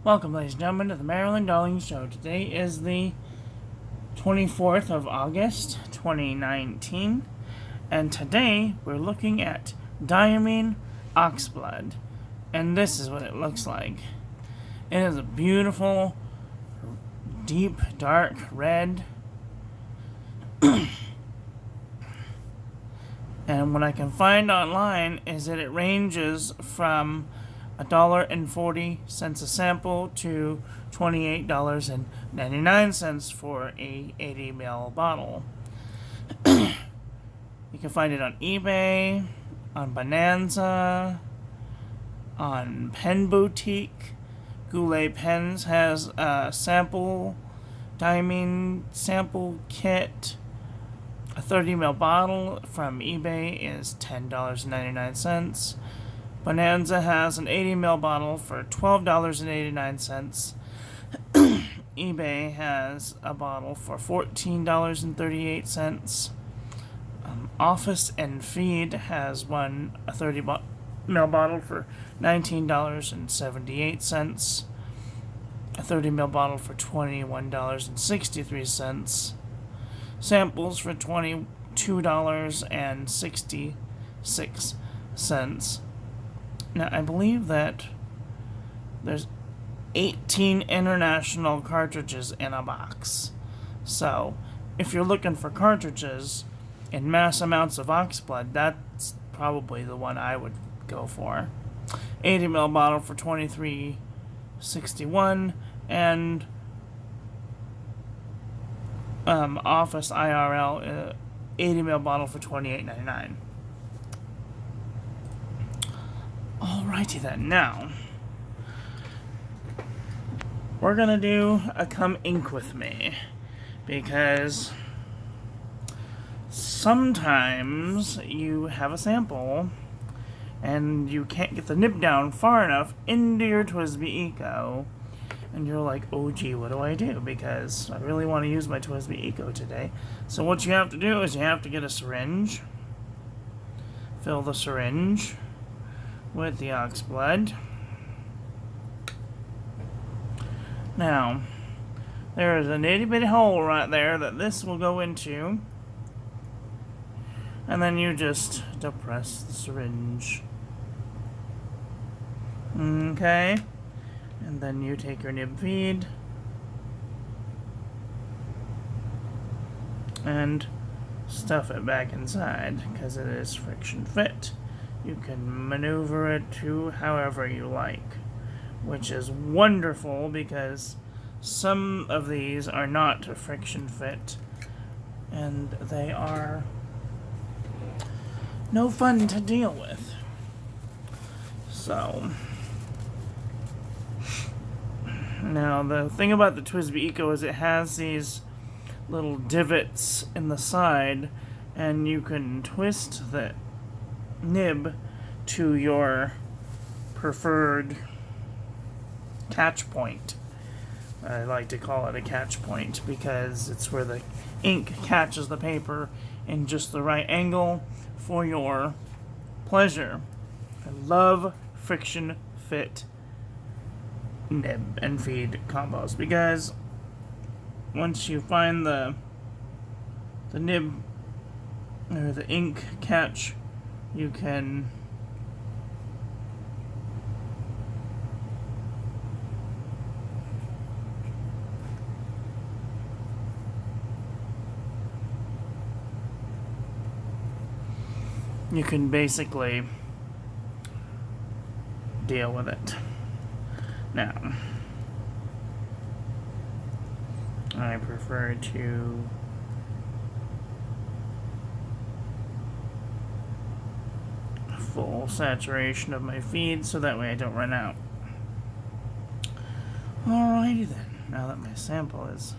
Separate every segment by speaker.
Speaker 1: Welcome, ladies and gentlemen, to the Marilyn Darling Show. Today is the 24th of August, 2019, and today we're looking at Diamine Oxblood, and this is what it looks like. It is a beautiful, deep, dark red, and what I can find online is that it ranges from $1.40 a sample to $28.99 for a 80 ml bottle. You can find it on eBay, on Bonanza, on Pen Boutique. Goulet Pens has a Diamine sample kit. A 30 ml bottle from eBay is $10.99. Bonanza has an 80 ml bottle for $12.89. eBay has a bottle for $14.38. Office and Feed has a 30 ml bottle for $19.78. A 30 ml bottle for $21.63. Samples for $22.66. Now, I believe that there's 18 international cartridges in a box. So, if you're looking for cartridges in mass amounts of Oxblood, that's probably the one I would go for. 80 ml bottle for $23.61, and Office IRL 80 ml bottle for $28.99. Alrighty then, now we're gonna do a come ink with me, because sometimes you have a sample and you can't get the nib down far enough into your Twsbi Eco, and you're like, oh gee, what do I do? Because I really want to use my Twsbi Eco today. So what you have to do is you have to get a syringe, fill the syringe with the Oxblood. Now, there is an itty bitty hole right there that this will go into, and then you just depress the syringe. Okay, and then you take your nib feed and stuff it back inside, because it is friction fit. You can maneuver it to however you like, which is wonderful because some of these are not friction fit and they are no fun to deal with. So, now the thing about the Twsbi Eco is it has these little divots in the side, and you can twist the nib to your preferred catch point. I like to call it a catch point because it's where the ink catches the paper in just the right angle for your pleasure. I love friction fit nib and feed combos, because once you find the nib or the ink catch, you can basically deal with it. Now, I prefer to full saturation of my feed so that way I don't run out. Alrighty then, now that my sample is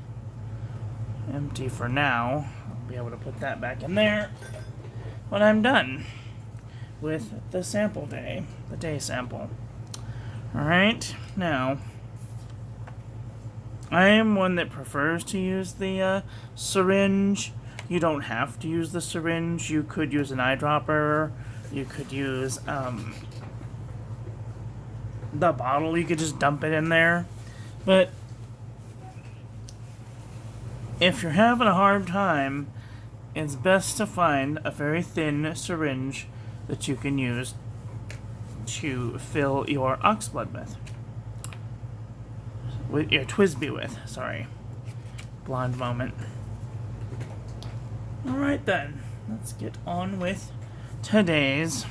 Speaker 1: empty for now, I'll be able to put that back in there when I'm done with the sample day, the day sample. Alright, now I am one that prefers to use the syringe. You don't have to use the syringe. You could use an eyedropper. You could use the bottle. You could just dump it in there. But if you're having a hard time, it's best to find a very thin syringe that you can use to fill your Oxblood with your Twsbi with. Sorry, blonde moment. All right then, let's get on with today's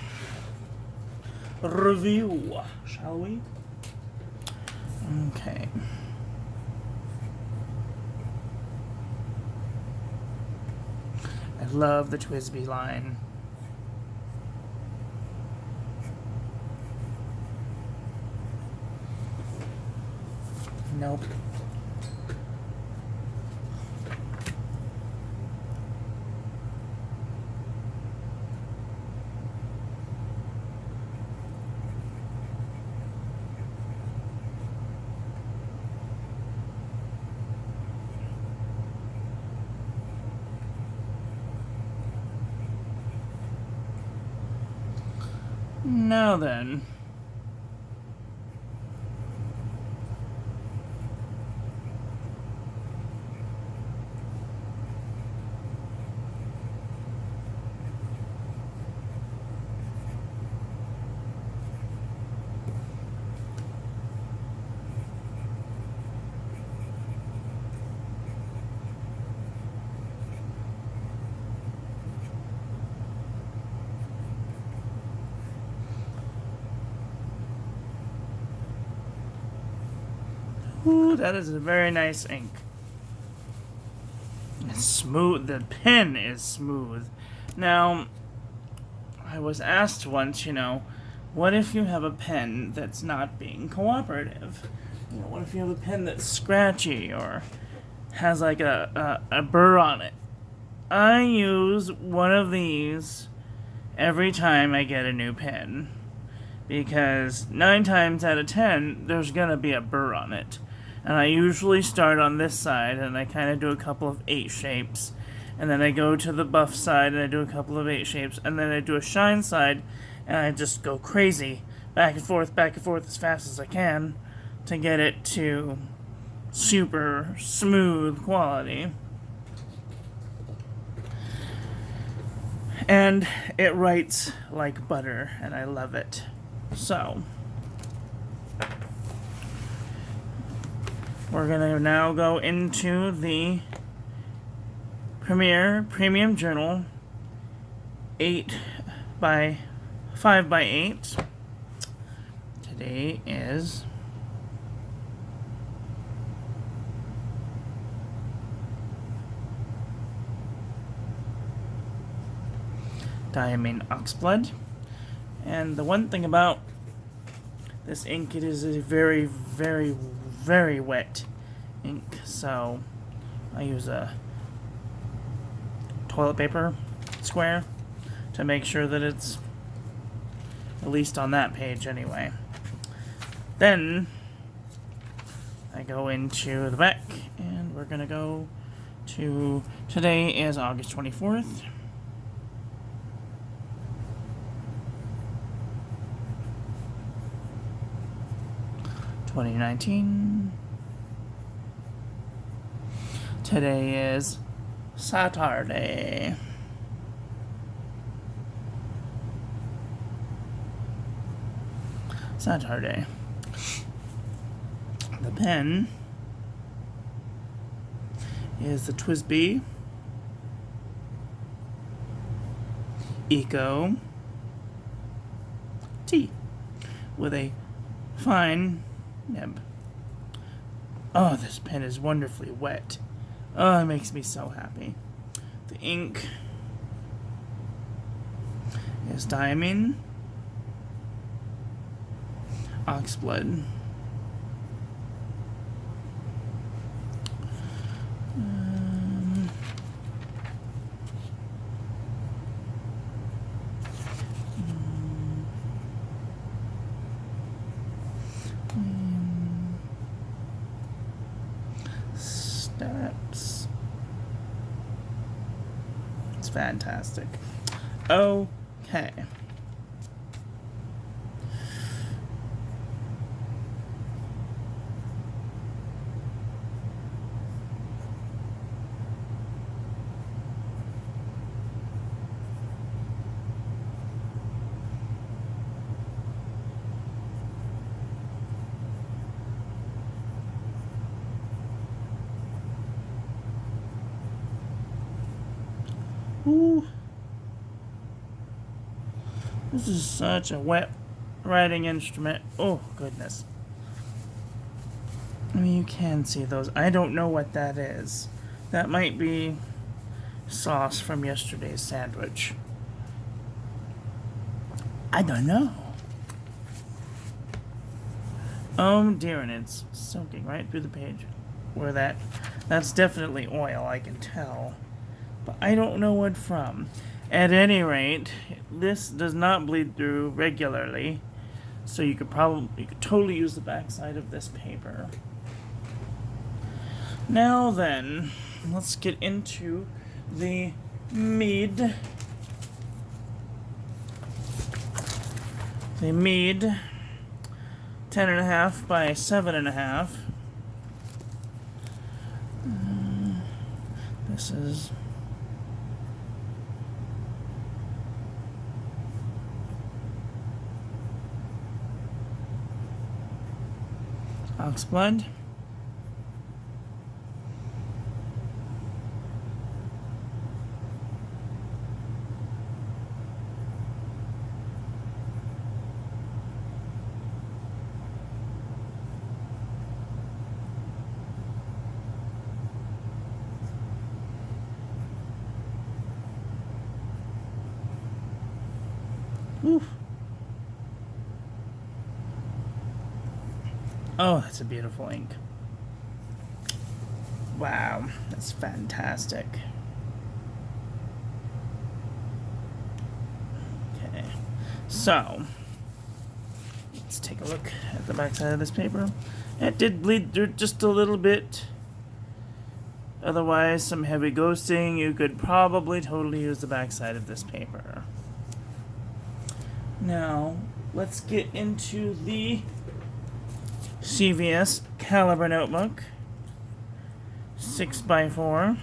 Speaker 1: review, shall we? Okay. I love the Twsbi line. Nope. Now then. Ooh, that is a very nice ink. It's smooth. The pen is smooth. Now, I was asked once, what if you have a pen that's not being cooperative? What if you have a pen that's scratchy or has like a burr on it? I use one of these every time I get a new pen, because 9 times out of 10, there's gonna be a burr on it. And I usually start on this side, and I kind of do a couple of 8 shapes. And then I go to the buff side, and I do a couple of 8 shapes. And then I do a shine side, and I just go crazy. Back and forth as fast as I can to get it to super smooth quality. And it writes like butter, and I love it. So we're going to now go into the Premier Premium Journal 8 by 5 by 8. Today is Diamine Oxblood. And the one thing about this ink, it is a very, very, very wet ink, so I use a toilet paper square to make sure that it's at least on that page anyway. Then I go into the back, and we're gonna go to, today is August 24th. 2019. Today is Saturday. Saturday. The pen is the Twsbi Eco T with a fine nib. Oh, this pen is wonderfully wet. Oh, it makes me so happy. The ink is Diamine Oxblood. Steps. It's fantastic. Okay. Ooh. This is such a wet writing instrument. Oh, goodness. I mean, you can see those. I don't know what that is. That might be sauce from yesterday's sandwich. I don't know. Oh dear, and it's soaking right through the page. Where that's definitely oil, I can tell. But I don't know what from. At any rate, this does not bleed through regularly. So you could totally use the backside of this paper. Now then, let's get into the mead. The mead, 10.5 by 7.5. This is Oxblood. Oof. Oh, that's a beautiful ink. Wow, that's fantastic. Okay, so let's take a look at the back side of this paper. It did bleed through just a little bit. Otherwise, some heavy ghosting. You could probably totally use the back side of this paper. Now, let's get into the CVS Caliber Notebook, 6x4.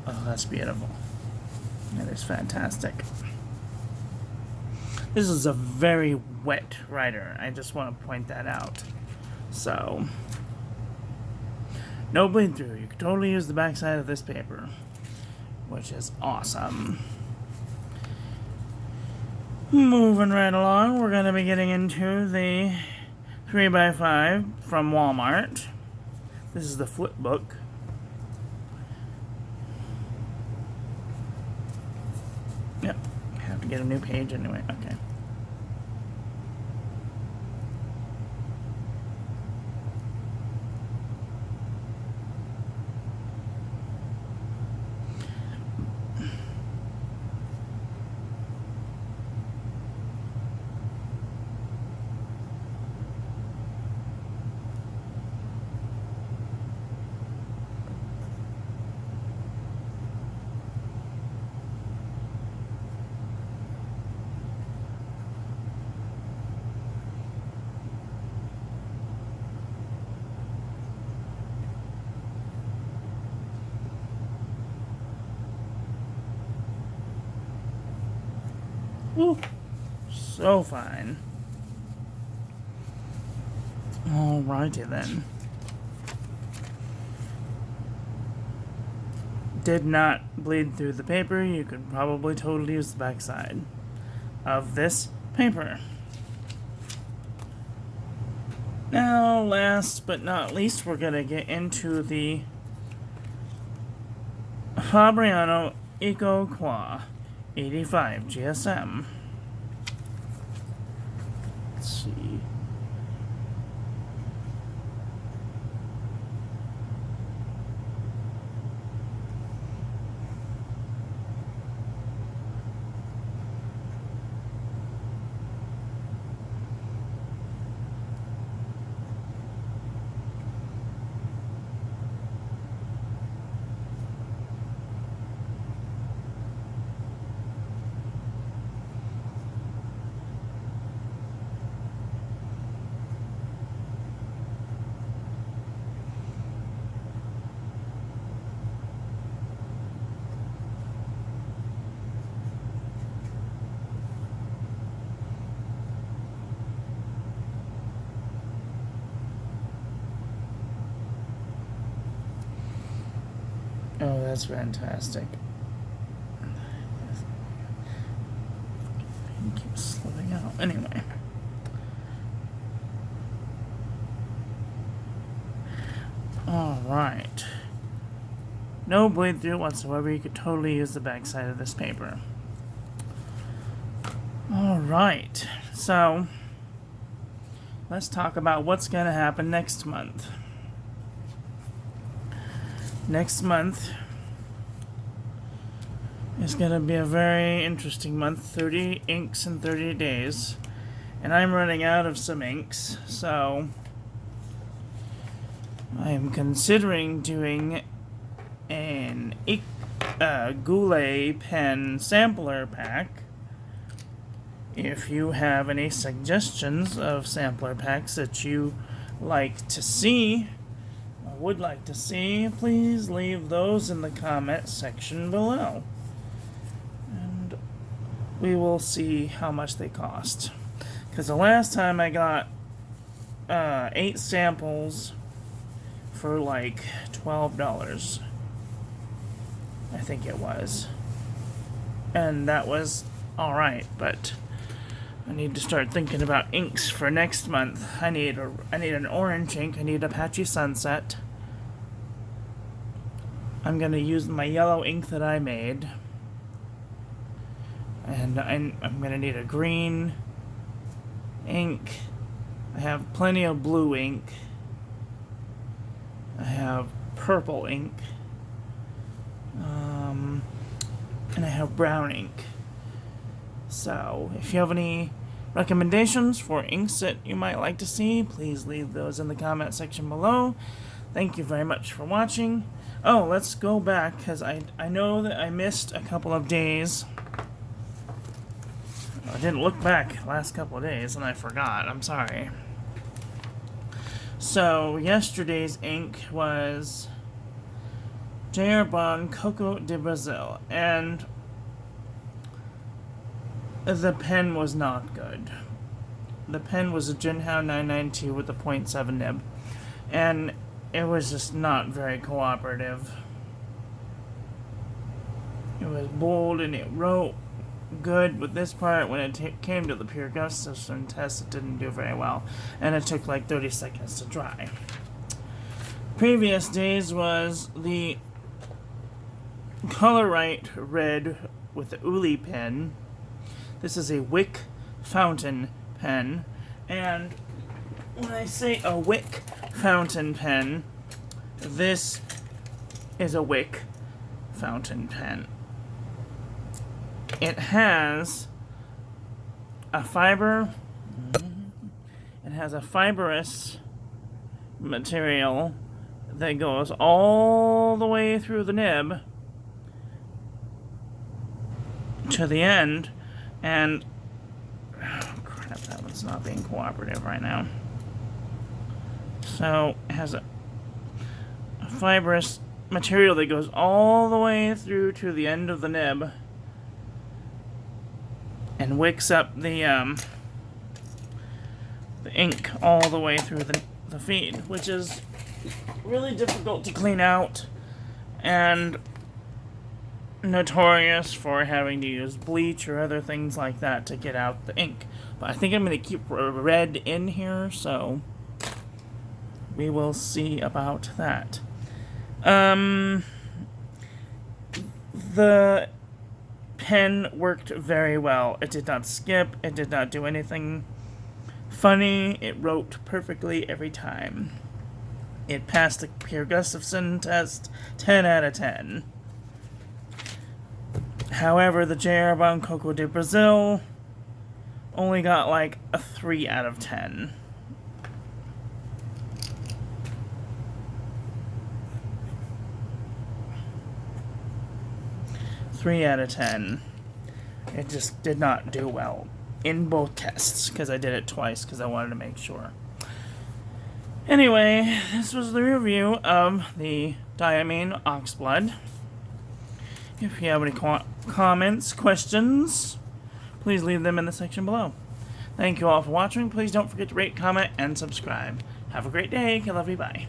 Speaker 1: Oh, that's beautiful. That is fantastic. This is a very wet writer. I just want to point that out. So, no bleed through. You can totally use the backside of this paper, which is awesome. Moving right along, we're going to be getting into the 3x5 from Walmart. This is the flip book. Yep, have to get a new page anyway. Okay. Ooh, so fine. Alrighty then. Did not bleed through the paper. You could probably totally use the backside of this paper. Now, last but not least, we're gonna get into the Fabriano Eco Qua 85 GSM. Let's see. Oh, that's fantastic. It keeps slipping out. Anyway. Alright. No bleed through whatsoever. You could totally use the backside of this paper. Alright. So, let's talk about what's going to happen next month. Next month is going to be a very interesting month. 30 inks in 30 days. And I'm running out of some inks, so I am considering doing an Goulet pen sampler pack. If you have any suggestions of sampler packs that you like to see, or would like to see, please leave those in the comment section below. And we will see how much they cost. Because the last time I got 8 samples for like $12. I think it was. And that was alright, but I need to start thinking about inks for next month. I need an orange ink. I need Apache Sunset. I'm going to use my yellow ink that I made. And I'm going to need a green ink. I have plenty of blue ink. I have purple ink. And I have brown ink. So, if you have any recommendations for inks that you might like to see, please leave those in the comment section below. Thank you very much for watching. Oh, let's go back, because I know that I missed a couple of days. I didn't look back last couple of days, and I forgot. I'm sorry. So, yesterday's ink was Diamine Coco de Brazil, and the pen was not good. The pen was a Jinhao 992 with a 0.7 nib, and it was just not very cooperative. It was bold and it wrote good, but this part, when it came to the pure Gustafson test, it didn't do very well, and it took like 30 seconds to dry. Previous days was the Color Right Red with the Uli pen. This is a Wick fountain pen, and when I say a Wick fountain pen, this is a Wick fountain pen. It has a fiber, it has a fibrous material that goes all the way through the nib to the end, and oh crap, that one's not being cooperative right now. So it has a fibrous material that goes all the way through to the end of the nib and wicks up the ink all the way through the feed, which is really difficult to clean out and notorious for having to use bleach or other things like that to get out the ink. But I think I'm going to keep red in here, so we will see about that. The pen worked very well. It did not skip. It did not do anything funny. It wrote perfectly every time. It passed the Pure Gustafson test 10 out of 10. However, the Diamine Coco de Brazil only got like a 3 out of 10. Out of 10. It just did not do well in both tests, because I did it twice because I wanted to make sure. Anyway, this was the review of the Diamine Oxblood. If you have any comments, questions, please leave them in the section below. Thank you all for watching. Please don't forget to rate, comment, and subscribe. Have a great day. I love you. Bye.